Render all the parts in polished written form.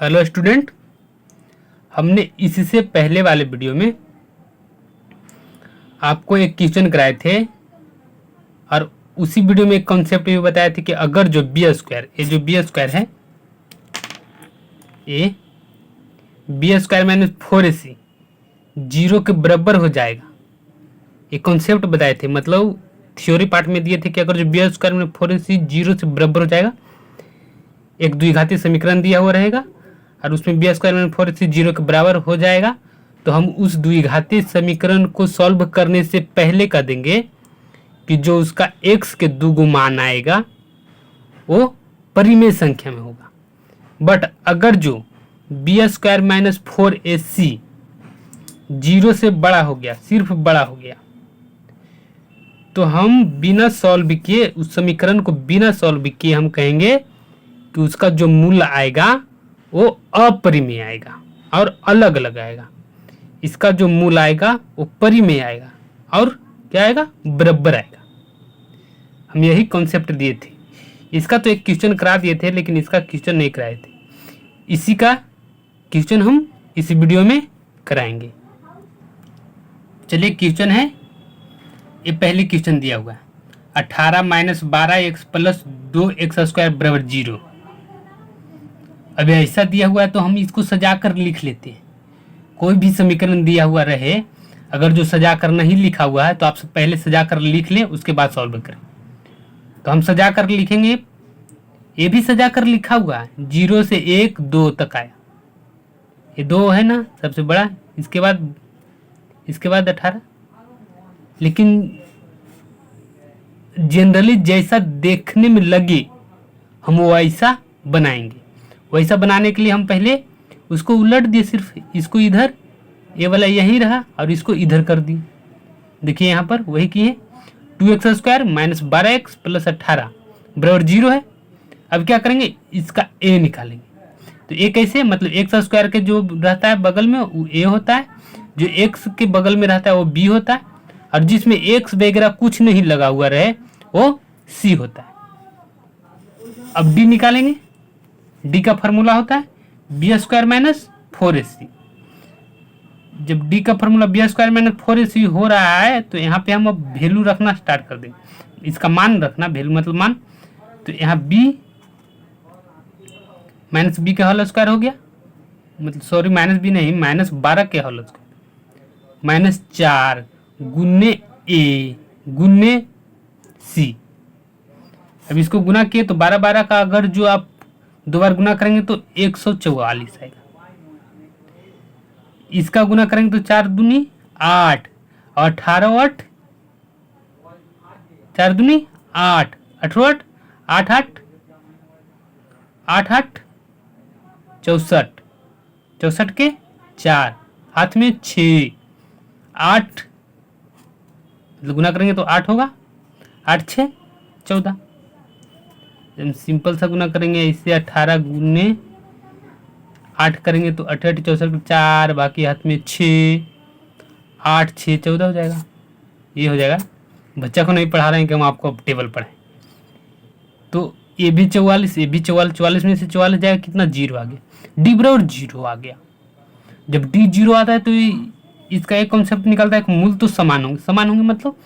Hello student, हमने इससे पहले वाले वीडियो में आपको एक क्वेश्चन कराए थे और उसी वीडियो में एक कॉन्सेप्ट भी बताया था कि अगर जो बी स्क्वायर, ये जो बी स्क्वायर है, ये B square minus 4ac zero के बराबर हो जाएगा। ये कॉन्सेप्ट बताए थे, मतलब थ्योरी पार्ट में दिए थे कि अगर जो बी स्क्वायर में 4ac जीरो से बराबर हो जाएगा, एक द्विघाती समीकरण दिया हुआ रहेगा और उसमें बी स्क्वायर में 4ac जीरो के बराबर हो जाएगा, तो हम उस द्विघाती समीकरण को सॉल्व करने से पहले कह देंगे कि जो उसका x के दुगुना मान आएगा वो परिमेय संख्या में होगा। बट अगर जो B square minus 4ac zero से बड़ा हो गया, सिर्फ बड़ा हो गया, तो हम बिना सॉल्व किए, उस समीकरण को बिना सॉल्व किए हम कहेंगे कि उसका जो मूल्य आएगा वो अपरिमेय आएगा और अलग अलग आएगा। इसका जो मूल्य आएगा वो परिमेय आएगा और क्या आएगा, बराबर आएगा। हम यही कॉन्सेप्ट दिए थे। इसका तो एक क्वेश्चन करा दिए थे, लेकिन इसका क्वेश्चन नहीं कराए थे। इसी का क्वेश्चन हम इस वीडियो में कराएंगे। चलिए, क्वेश्चन है, ये पहले क्वेश्चन दिया हुआ है 18 minus 12x plus 2x square बराबर 0। अब ऐसा दिया हुआ है तो हम इसको सजा कर लिख लेते हैं। कोई भी समीकरण दिया हुआ रहे, अगर जो सजा कर नहीं लिखा हुआ है तो आप पहले सजा कर लिख लें, उसके बाद सॉल्व करें। तो हम सजा कर लिखेंगे, ये भी सजा कर लिखा हुआ है, 0 से 1 2 तक आया, ये 2 है ना सबसे बड़ा, इसके बाद 18। लेकिन जनरली जैसा देखने में लगे हम वो ऐसा बनाएंगे। वैसा बनाने के लिए हम पहले उसको उलट दिए, सिर्फ इसको इधर, ये वाला यही रहा और इसको इधर कर दिए। देखिए यहाँ पर वही किए, 2x square minus 12x plus 18 बराबर 0 है। अब क्या करेंगे, इसका a निकालेंगे। तो a कैसे, मतलब x स्क्वायर के जो रहता है बगल में वो a होता है, जो x के बगल में रहता है वो b होता है, और जिसमें x वगैरह कुछ नहीं लगा हुआ रहे वो c होता है। अब d निकालेंगे। d का फॉर्मूला होता है बी स्क्वायर माइनस 4ac। जब d का formula B square minus 4ac हो रहा है तो यहाँ पे हम अब वैल्यू रखना स्टार्ट कर देंगे। इसका मान रखना, वैल्यू मतलब मान। तो यहाँ b माइनस बी का होल स्क्वायर हो गया, मतलब सॉरी माइनस बी नहीं, माइनस 12 के होल स्क्वायर माइनस 4 गुन्ने a गुन्ने c। अब इसको गुना किए तो 12 का अगर जो आप 2 बार गुना करेंगे तो 144 आएगा। इसका गुना करेंगे तो 4 दूनी 8 और 18 8, 4 दूनी 8, 18 8 8 8 8 64, 64 के 4, हाथ में 6, 8 गुना करेंगे तो 8 होगा, 8 6 14। सिंपल सा गुना करेंगे इससे, 18 गुने 8 करेंगे तो 88 64 4, बाकी हाथ में 6, 8 6 14 हो जाएगा। ये हो जाएगा। बच्चा को नहीं पढ़ा रहे हैं कि हम आपको अब टेबल पढ़ाएं। तो ये भी 44, ये भी 44, 44 में से 44 जाएगा, कितना 0 आ गया, डी बराबर 0 आ गया। जब डी 0 आता है तो इसका एक कॉन्सेप्ट निकलता है, मूल तो समान होंगे, समान होंगे मतलब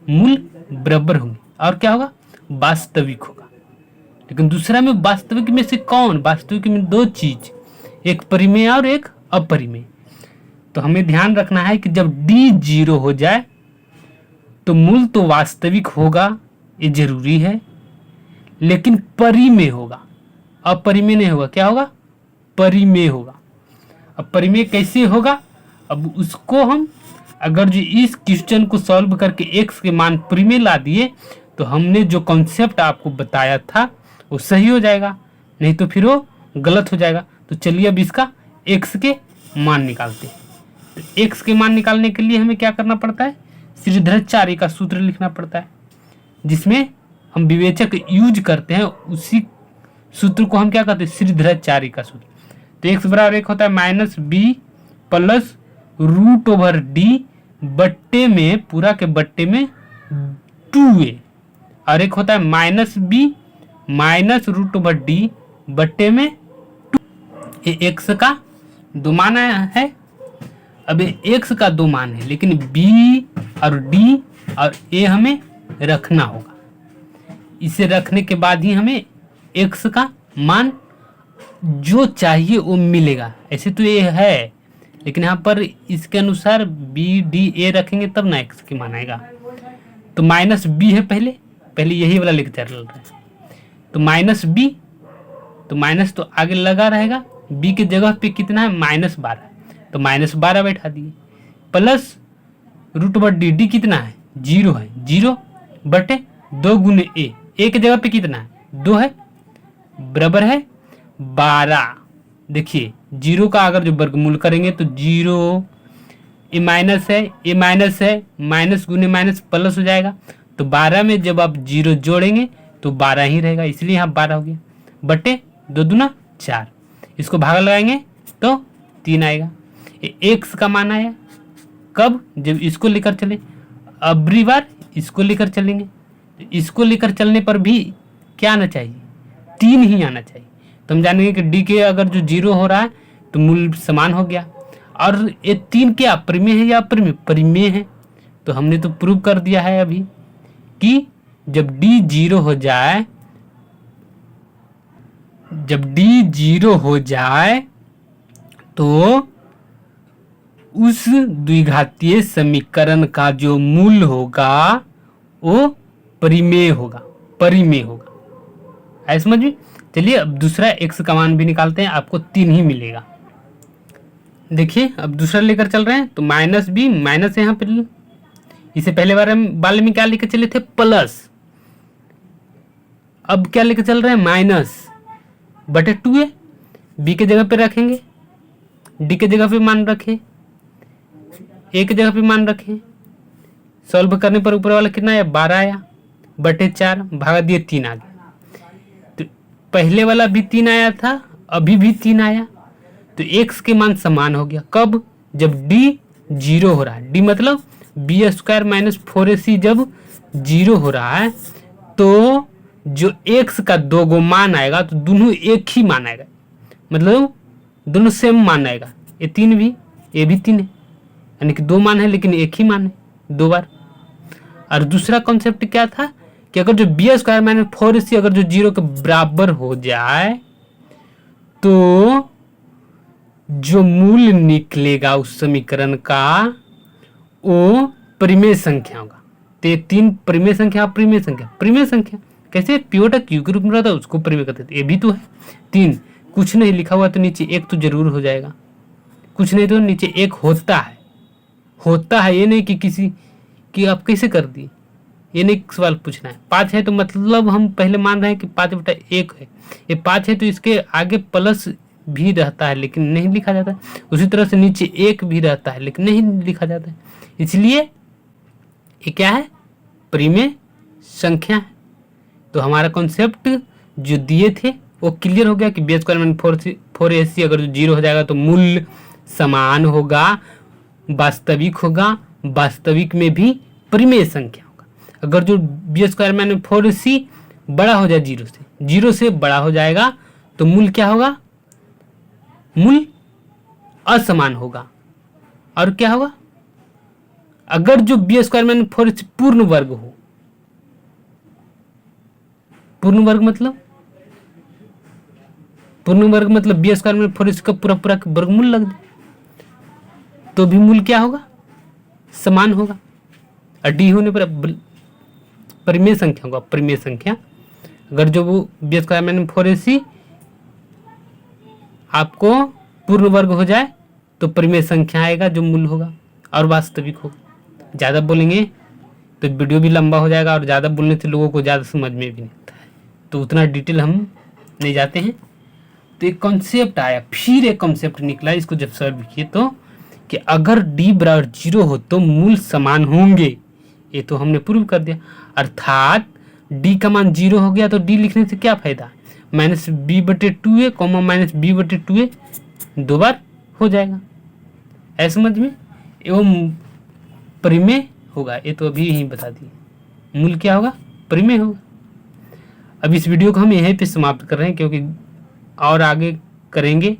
मूल बराबर होंगे और क्या होगा, वास्तविक होगा। लेकिन दूसरा में वास्तविक में से कौन, वास्तविक में 2 चीज, एक परिमेय और एक अपरिमेय। तो हमें ध्यान रखना है कि जब d 0 हो जाए तो मूल तो वास्तविक होगा, ये जरूरी है, लेकिन परिमेय होगा, अपरिमेय नहीं होगा। क्या होगा, परिमेय होगा। अब परिमेय कैसे होगा, अब उसको हम अगर जो इस क्वेश्चन को सॉल्व करके x के मान परिमेय ला दिए तो हमने जो कॉन्सेप्ट आपको बताया था वो सही हो जाएगा, नहीं तो फिर वो गलत हो जाएगा। तो चलिए अब इसका x के मान निकालते हैं। तो x के मान निकालने के लिए हमें क्या करना पड़ता है, श्रीधराचार्य का सूत्र लिखना पड़ता है, जिसमें हम विवेचक यूज करते हैं। उसी सूत्र को हम क्या कहते हैं, श्रीधराचार्य का सूत्र। तो x बराबर एक होता है minus b plus root over d बट्टे में, पूरा के बट्टे में 2a, और एक होता है minus b minus root over d बट्टे में 2। ये एक्स का 2 मान आया है। अब ये एक्स का 2 मान है, लेकिन बी और डी और ए हमें रखना होगा। इसे रखने के बाद ही हमें एक्स का मान जो चाहिए वो मिलेगा। ऐसे तो ये है, लेकिन यहाँ पर इसके अनुसार बी डी ए रखेंगे तब ना एक्स की मान आएगा। तो माइनस बी है, पहले यही वाला लेकर चल रहा है। तो माइनस बी, तो माइनस तो आगे लगा रहेगा, बी के जगह पे कितना है -12, तो -12 बैठा दिए, प्लस √डी कितना है 0 है, 0 बटे 2 गुने ए के जगह पे कितना है 2 है, बराबर है 12। देखिए 0 का अगर जो वर्गमूल करेंगे तो 0, ए माइनस है, माइनस गुने माइनस प्लस हो जाएगा। तो 12 में जब आप 0 जोड़ेंगे तो 12 ही रहेगा, इसलिए यहाँ 12 हो गया, बटे 2 दूना 4। इसको भागा लगाएंगे तो 3 आएगा। एक्स का मान आया कब, जब इसको लेकर चले। अबरी बार इसको लेकर चलेंगे, तो इसको लेकर चलने पर भी क्या आना चाहिए, 3 ही आना चाहिए। तो हम जानेंगे कि डी के अगर जो 0 हो रहा है तो मूल समान हो गया। और ये 3 क्या परिमेय है या अपरिमेय, परिमेय है। तो हमने तो प्रूव कर दिया है अभी कि जब डी 0 हो जाए, तो उस द्विघातीय समीकरण का जो मूल होगा वो परिमेय होगा। है समझ में। चलिए अब दूसरा एक्स का मान भी निकालते हैं, आपको 3 ही मिलेगा। देखिए अब दूसरा लेकर चल रहे हैं, तो माइनस बी, माइनस यहाँ पे इसे पहले वाले में क्या लेकर चले थे, प्लस। अब क्या लेकर चल रहे हैं, माइनस बटे 2 है, बी के जगह पे रखेंगे, डी के जगह पे मान रखें, ए के जगह पे मान रखें। सॉल्व करने पर ऊपर वाला कितना आया, 12 आया, बटे 4 भागा दिए 3 आ गया। तो पहले वाला भी 3 आया था, अभी भी 3 आया, तो एक्स के मान समान हो गया। कब, जब डी 0 हो रहा है, डी मतलब b² माइनस 4ac जब 0 हो रहा है, तो जो एक्स का 2 गो मान आएगा तो दोनों एक ही मान आएगा, मतलब दोनों सेम मान आएगा। ये 3 भी, ये भी 3 है, यानी कि 2 मान है लेकिन एक ही मान है 2 बार। और दूसरा कॉन्सेप्ट क्या था कि अगर जो b² माइनस 4ac अगर जो 0 के बराबर हो जाए तो जो मूल निकलेगा उस समीकरण का वो परिमेय संख्या होगा। तो 3 परिमेय संख्या, परिमेय संख्या कैसे, पिवोटा क्यू के रूप में रहता है उसको परिमेय कहते थे। ये भी तो है 3, कुछ नहीं लिखा हुआ तो नीचे 1 तो जरूर हो जाएगा, कुछ नहीं तो नीचे 1 होता है। ये नहीं कि किसी कि आप कैसे कर दी, ये नहीं सवाल पूछना है। 5 है तो मतलब हम पहले मान रहे हैं कि 5/1 है, ये 5 है तो इसके आगे प्लस भी रहता है लेकिन नहीं लिखा जाता है। उसी तरह से नीचे 1 भी रहता है लेकिन नहीं लिखा जाता है, इसलिए ये क्या है, परिमेय संख्या है। तो हमारा कॉन्सेप्ट जो दिए थे वो क्लियर हो गया कि b² माइनस 4ac अगर जो 0 हो जाएगा तो मूल समान होगा, वास्तविक होगा, वास्तविक में भी परिमेय संख्या होगा। अगर जो b² माइनस 4ac बड़ा हो जाए 0 से बड़ा हो जाएगा तो मूल क्या होगा, मूल असमान होगा। और क्या होगा, अगर जो b² माइनस 4ac पूर्ण वर्ग हो, पूर्ण वर्ग मतलब b² माइनस 4ac का पूरा वर्गमूल लग जाए तो भी मूल क्या होगा, समान होगा। और डी होने पर परिमेय संख्या होगा, परिमेय संख्या। अगर जो वो b² माइनस 4ac आपको पूर्ण वर्ग हो जाए तो परिमेय संख्या आएगा जो मूल होगा और वास्तविक होगा। ज़्यादा बोलेंगे तो वीडियो भी लंबा हो जाएगा और ज़्यादा बोलने से लोगों को ज़्यादा समझ में भी नहीं आता है, तो उतना डिटेल हम नहीं जाते हैं। तो एक कॉन्सेप्ट आया, फिर एक कॉन्सेप्ट निकला, इसको जब सॉल्व किए तो कि अगर d बराबर 0 हो तो मूल समान होंगे, ये तो हमने प्रूव कर दिया। अर्थात d का मान 0 हो गया तो d लिखने से क्या फायदा, -b/2a कॉमा -b/2a 2 बार हो जाएगा, ऐसे समझ में। एवं परिमेय होगा, ये तो अभी यही बता दिए, मूल क्या होगा, परिमेय होगा। अब इस वीडियो को हम यहीं पे समाप्त कर रहे हैं क्योंकि और आगे करेंगे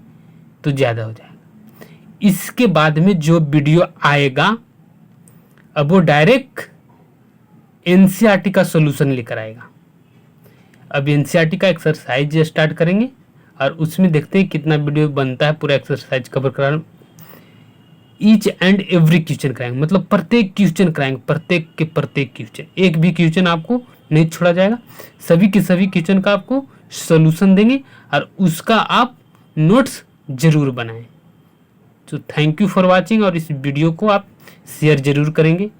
तो ज़्यादा हो जाएगा। इसके बाद में जो वीडियो आएगा अब वो डायरेक्ट एनसीईआरटी का सॉल्यूशन लेकर आएगा। अब एनसीईआरटी का एक्सरसाइज स्टार्ट करेंगे और उसमें देखते हैं कितना वीडियो बनता है पूरा एक्सरसाइज कवर करा। ईच एंड एवरी क्वेश्चन कराएंगे, मतलब प्रत्येक क्वेश्चन कराएंगे, प्रत्येक के प्रत्येक क्वेश्चन, एक भी क्वेश्चन आपको नहीं छोड़ा जाएगा। सभी के सभी क्वेश्चन का आपको सॉल्यूशन देंगे और उसका आप नोट्स जरूर बनाएं। तो थैंक यू फॉर वाचिंग और इस वीडियो को आप शेयर जरूर करेंगे।